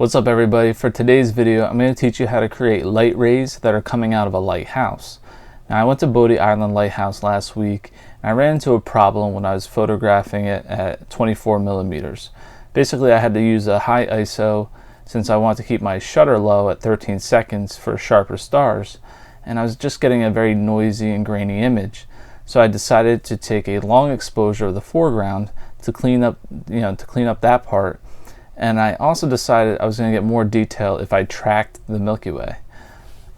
What's up everybody? For today's video, I'm going to teach you how to create light rays that are coming out of a lighthouse. Now I went to Bodie Island Lighthouse last week and I ran into a problem when I was photographing it at 24 millimeters. Basically I had to use a high ISO since I want to keep my shutter low at 13 seconds for sharper stars, and I was just getting a very noisy and grainy image. So I decided to take a long exposure of the foreground to clean up that part. And I also decided I was going to get more detail if I tracked the Milky Way.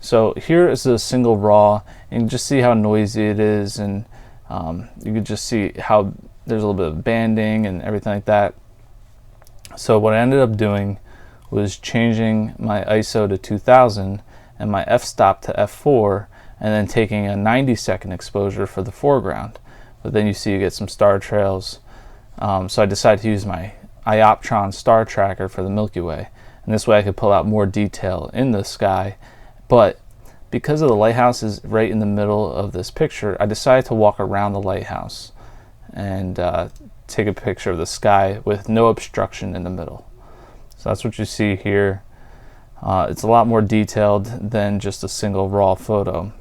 So here is a single raw, and you can just see how noisy it is, and you can just see how there's a little bit of banding and everything like that. So what I ended up doing was changing my ISO to 2000 and my f-stop to f4, and then taking a 90-second exposure for the foreground. But then you see you get some star trails. So I decided to use my Ioptron star tracker for the Milky Way, and this way I could pull out more detail in the sky. But because of the lighthouse is right in the middle of this picture, I decided to walk around the lighthouse and take a picture of the sky with no obstruction in the middle. So that's what you see here. It's a lot more detailed than just a single raw photo,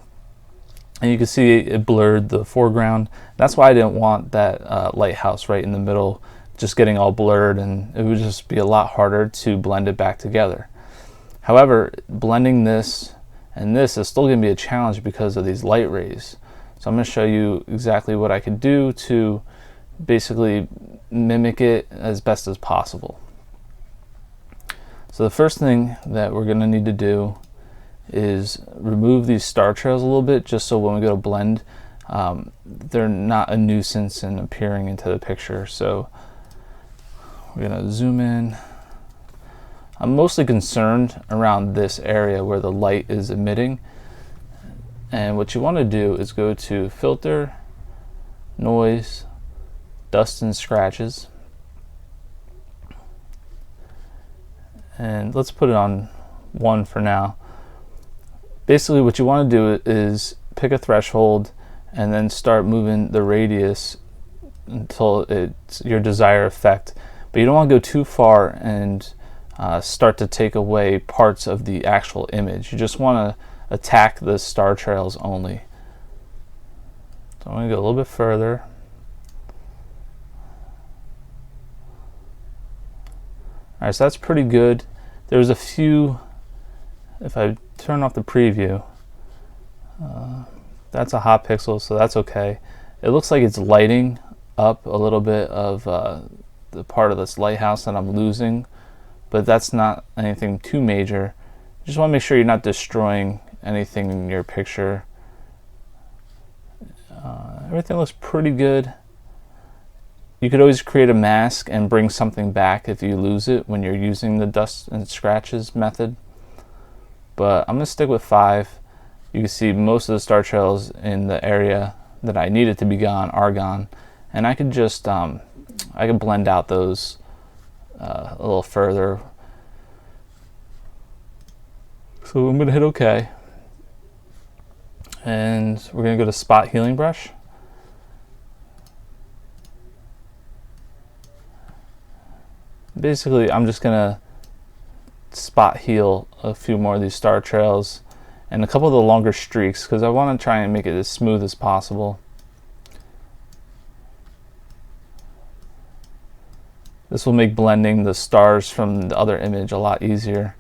and you can see it blurred the foreground. That's why I didn't want that lighthouse right in the middle just getting all blurred, and it would just be a lot harder to blend it back together. However, blending this and this is still going to be a challenge because of these light rays. So I'm going to show you exactly what I could do to basically mimic it as best as possible. So the first thing that we're going to need to do is remove these star trails a little bit, just so when we go to blend, they're not a nuisance and appearing into the picture. So we're going to zoom in. I'm mostly concerned around this area where the light is emitting. And what you want to do is go to Filter, Noise, Dust and Scratches. And let's put it on 1 for now. Basically what you want to do is pick a threshold and then start moving the radius until it's your desired effect. But you don't want to go too far and start to take away parts of the actual image. You just want to attack the star trails only. So I'm going to go a little bit further. Alright, so that's pretty good. There's a few, if I turn off the preview, that's a hot pixel, so that's okay. It looks like it's lighting up a little bit of the part of this lighthouse that I'm losing, but that's not anything too major. You just want to make sure you're not destroying anything in your picture. Everything looks pretty good. You could always create a mask and bring something back if you lose it when you're using the dust and scratches method. But I'm going to stick with 5. You can see most of the star trails in the area that I needed to be gone are gone, and I could just I can blend out those a little further. So I'm going to hit OK, and we're going to go to Spot Healing Brush. Basically, I'm just going to spot heal a few more of these star trails and a couple of the longer streaks because I want to try and make it as smooth as possible. This will make blending the stars from the other image a lot easier.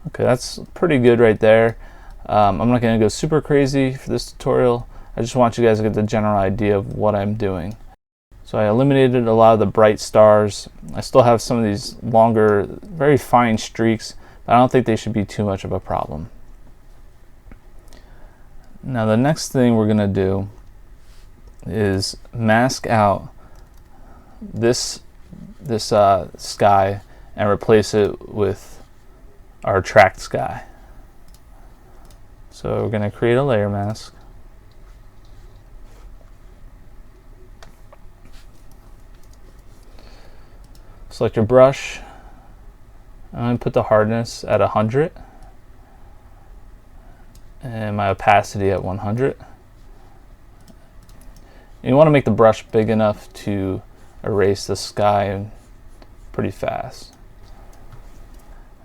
Okay, that's pretty good right there. I'm not going to go super crazy for this tutorial. I just want you guys to get the general idea of what I'm doing. So I eliminated a lot of the bright stars. I still have some of these longer, very fine streaks, but I don't think they should be too much of a problem. Now the next thing we're going to do is mask out this sky and replace it with our tracked sky. So we're going to create a layer mask. Select your brush, I'm going to put the hardness at 100 and my opacity at 100. And you want to make the brush big enough to erase the sky pretty fast.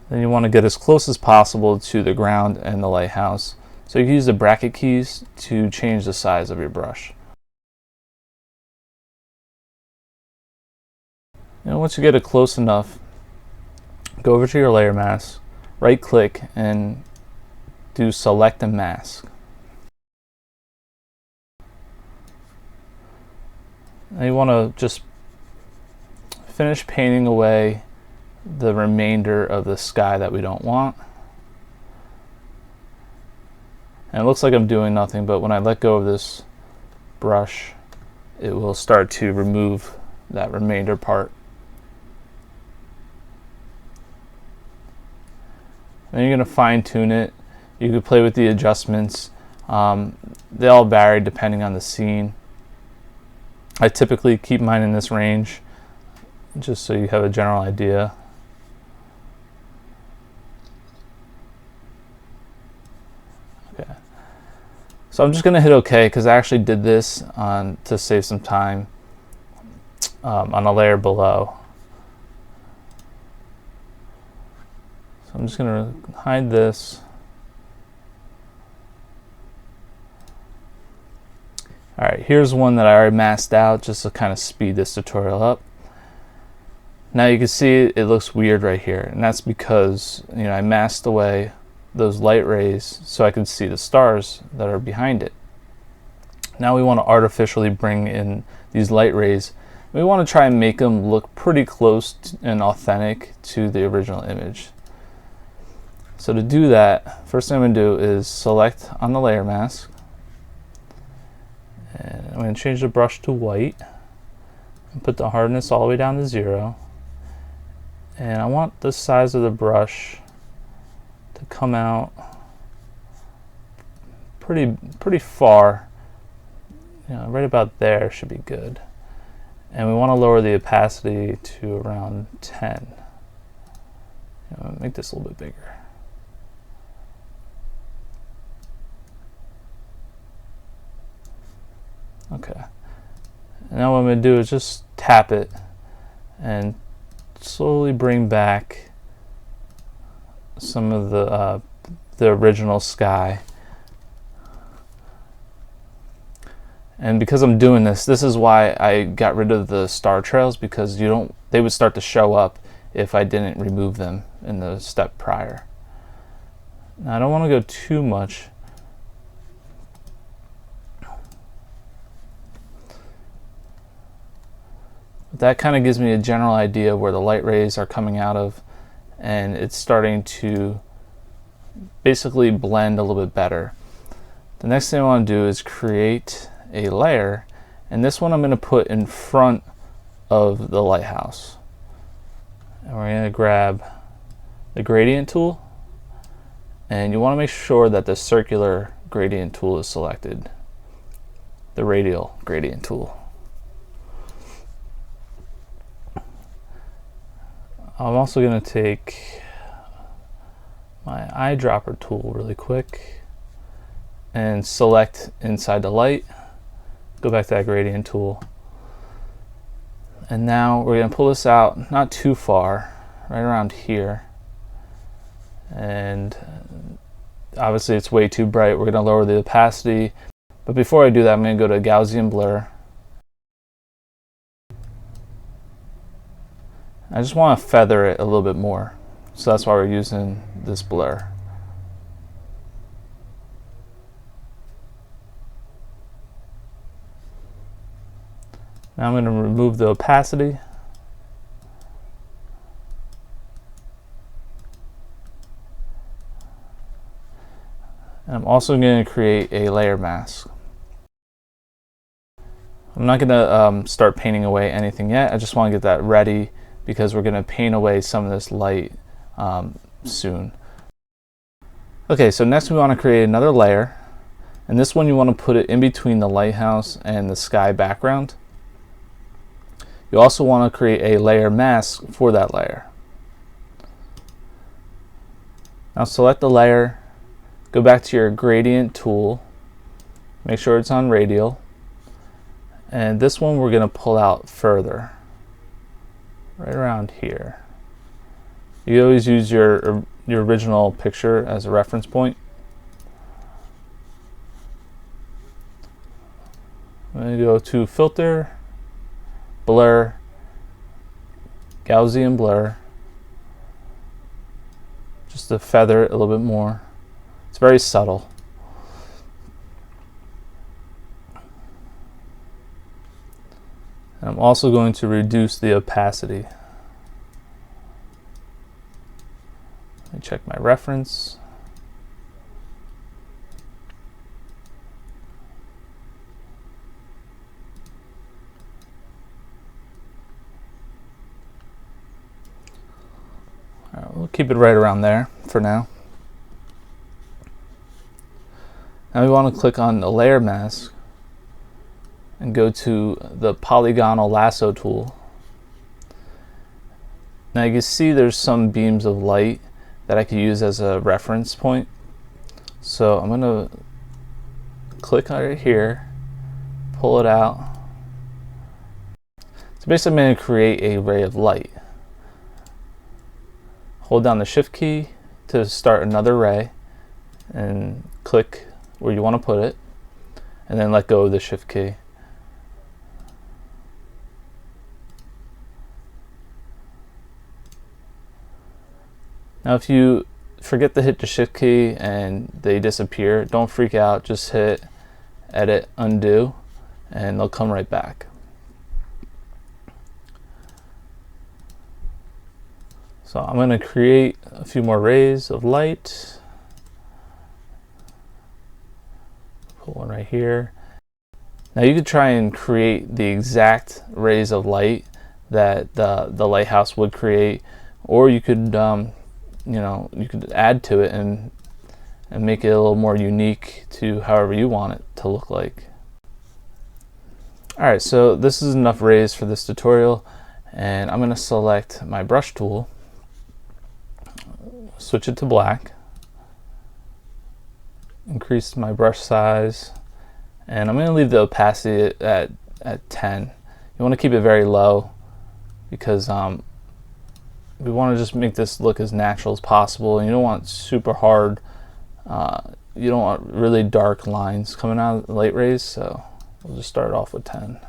Then you want to get as close as possible to the ground and the lighthouse. So you can use the bracket keys to change the size of your brush. And once you get it close enough, go over to your layer mask, right click and do select and mask. Now you want to just finish painting away the remainder of the sky that we don't want. And it looks like I'm doing nothing, but when I let go of this brush, it will start to remove that remainder part. Then you're going to fine tune it. You can play with the adjustments. They all vary depending on the scene. I typically keep mine in this range, just so you have a general idea. Okay. So I'm just going to hit OK because I actually did this to save some time on a layer below. So I'm just going to hide this. Alright, here's one that I already masked out just to kind of speed this tutorial up. Now you can see it looks weird right here, and that's because I masked away those light rays so I could see the stars that are behind it. Now we want to artificially bring in these light rays. We want to try and make them look pretty close and authentic to the original image. So to do that, first thing I'm going to do is select on the layer mask. And I'm going to change the brush to white and put the hardness all the way down to 0. And I want the size of the brush to come out pretty far. Right about there should be good. And we want to lower the opacity to around 10. Make this a little bit bigger. Okay. And now what I'm going to do is just tap it and slowly bring back some of the original sky. And because I'm doing this is why I got rid of the star trails, because they would start to show up if I didn't remove them in the step prior. Now I don't want to go too much. That kind of gives me a general idea where the light rays are coming out of, and it's starting to basically blend a little bit better. The next thing I want to do is create a layer, and this one I'm going to put in front of the lighthouse. And we're going to grab the gradient tool, and you want to make sure that the circular gradient tool is selected, the radial gradient tool. I'm also going to take my eyedropper tool really quick and select inside the light, go back to that gradient tool, and now we're going to pull this out not too far, right around here, and obviously it's way too bright. We're going to lower the opacity, but before I do that I'm going to go to Gaussian blur. I just want to feather it a little bit more, so that's why we're using this blur. Now I'm going to remove the opacity. And I'm also going to create a layer mask. I'm not going to start painting away anything yet. I just want to get that ready, because we're going to paint away some of this light soon. Okay, so next we want to create another layer, and this one you want to put it in between the lighthouse and the sky background. You also want to create a layer mask for that layer. Now select the layer, go back to your gradient tool, make sure it's on radial, and this one we're going to pull out further, right around here. You always use your original picture as a reference point. I'm going to go to Filter, Blur, Gaussian Blur, just to feather it a little bit more. It's very subtle. And I'm also going to reduce the opacity. Let me check my reference. All right, we'll keep it right around there for now. Now we want to click on the layer mask and go to the polygonal lasso tool. Now you can see there's some beams of light that I could use as a reference point. So I'm going to click on it here, pull it out. So basically I'm going to create a ray of light. Hold down the shift key to start another ray and click where you want to put it, and then let go of the shift key. Now if you forget to hit the shift key and they disappear, don't freak out, just hit edit, undo, and they'll come right back. So I'm going to create a few more rays of light. Put one right here. Now you could try and create the exact rays of light that the lighthouse would create, or you could you could add to it and make it a little more unique to however you want it to look like. Alright, so this is enough rays for this tutorial, and I'm going to select my brush tool, switch it to black, increase my brush size, and I'm going to leave the opacity at 10. You want to keep it very low because we want to just make this look as natural as possible, and you don't want super hard, you don't want really dark lines coming out of the light rays, so we'll just start off with 10.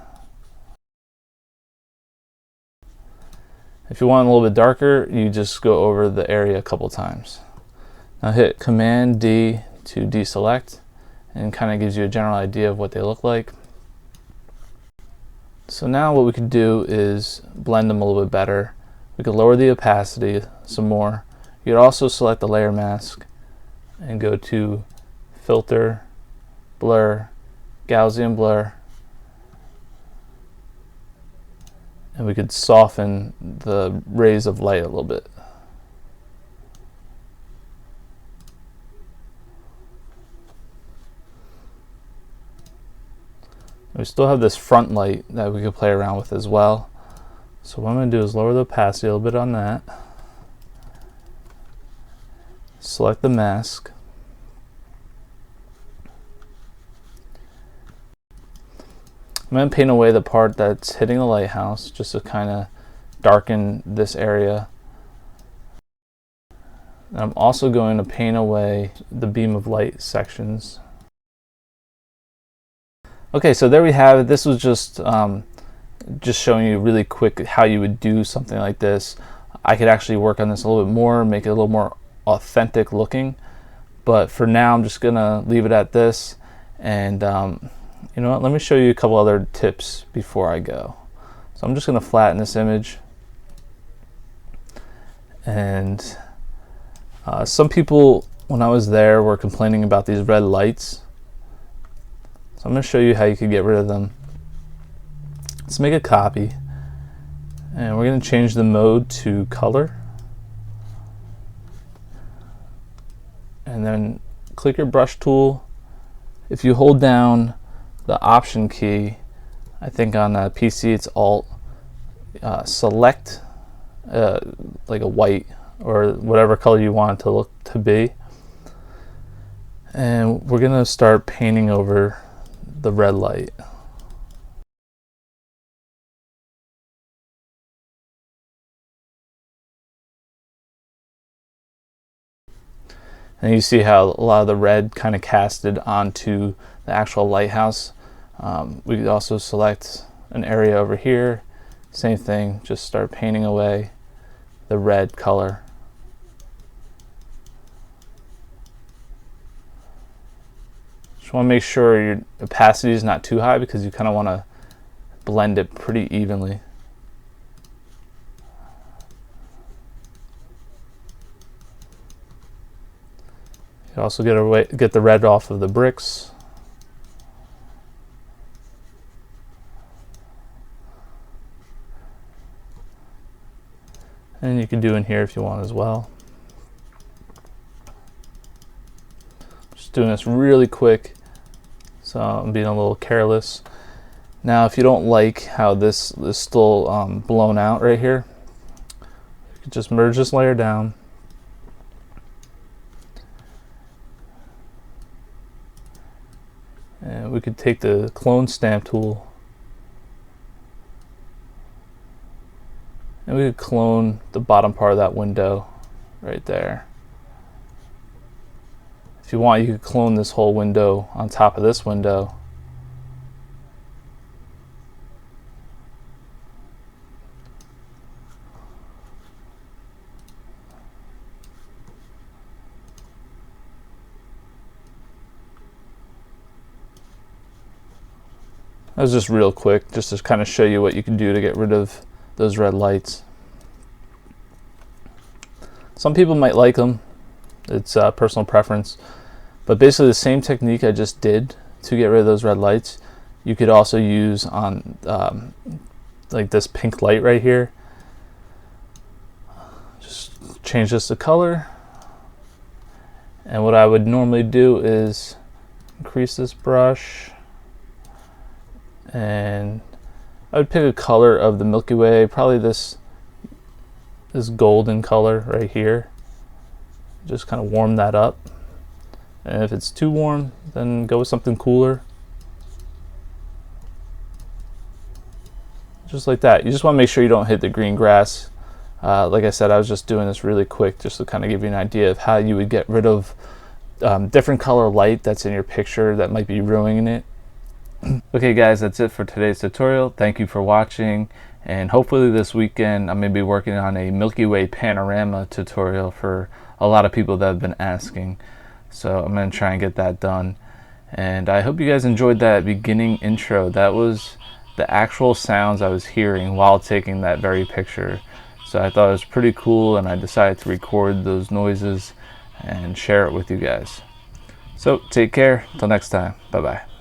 If you want a little bit darker, you just go over the area a couple times. Now hit Command D to deselect, and kind of gives you a general idea of what they look like. So now what we could do is blend them a little bit better. We could lower the opacity some more. You could also select the layer mask and go to Filter, Blur, Gaussian Blur, and we could soften the rays of light a little bit. We still have this front light that we could play around with as well. So what I'm going to do is lower the opacity a little bit on that. Select the mask. I'm going to paint away the part that's hitting the lighthouse just to kind of darken this area. And I'm also going to paint away the beam of light sections. Okay, so there we have it. This was just showing you really quick how you would do something like this. I could actually work on this a little bit more, make it a little more authentic looking, but for now I'm just gonna leave it at this. And you know what, let me show you a couple other tips before I go. So I'm just gonna flatten this image, and some people when I was there were complaining about these red lights. So I'm going to show you how you could get rid of them. Let's make a copy, and we're going to change the mode to color, and then click your brush tool. If you hold down the option key, I think on a PC it's Alt, select like a white or whatever color you want it to look to be. And we're going to start painting over the red light. And you see how a lot of the red kind of casted onto the actual lighthouse. We could also select an area over here. Same thing, just start painting away the red color. Just want to make sure your opacity is not too high because you kind of want to blend it pretty evenly. You also get the red off of the bricks. And you can do in here if you want as well. Just doing this really quick, so I'm being a little careless. Now if you don't like how this is still blown out right here, you can just merge this layer down. And we could take the clone stamp tool and we could clone the bottom part of that window right there. If you want, you could clone this whole window on top of this window. That was just real quick, just to kind of show you what you can do to get rid of those red lights. Some people might like them. It's personal preference. But basically the same technique I just did to get rid of those red lights, you could also use on like this pink light right here. Just change this to color. And what I would normally do is increase this brush. And I would pick a color of the Milky Way, probably this golden color right here. Just kind of warm that up. And if it's too warm, then go with something cooler. Just like that. You just want to make sure you don't hit the green grass. Like I said, I was just doing this really quick just to kind of give you an idea of how you would get rid of different color light that's in your picture that might be ruining it. Okay guys, that's it for today's tutorial. Thank you for watching, and hopefully this weekend I'm going to be working on a Milky Way panorama tutorial for a lot of people that have been asking. So I'm going to try and get that done. And I hope you guys enjoyed that beginning intro. That was the actual sounds I was hearing while taking that very picture. So I thought it was pretty cool, and I decided to record those noises and share it with you guys. So take care. Till next time. Bye bye.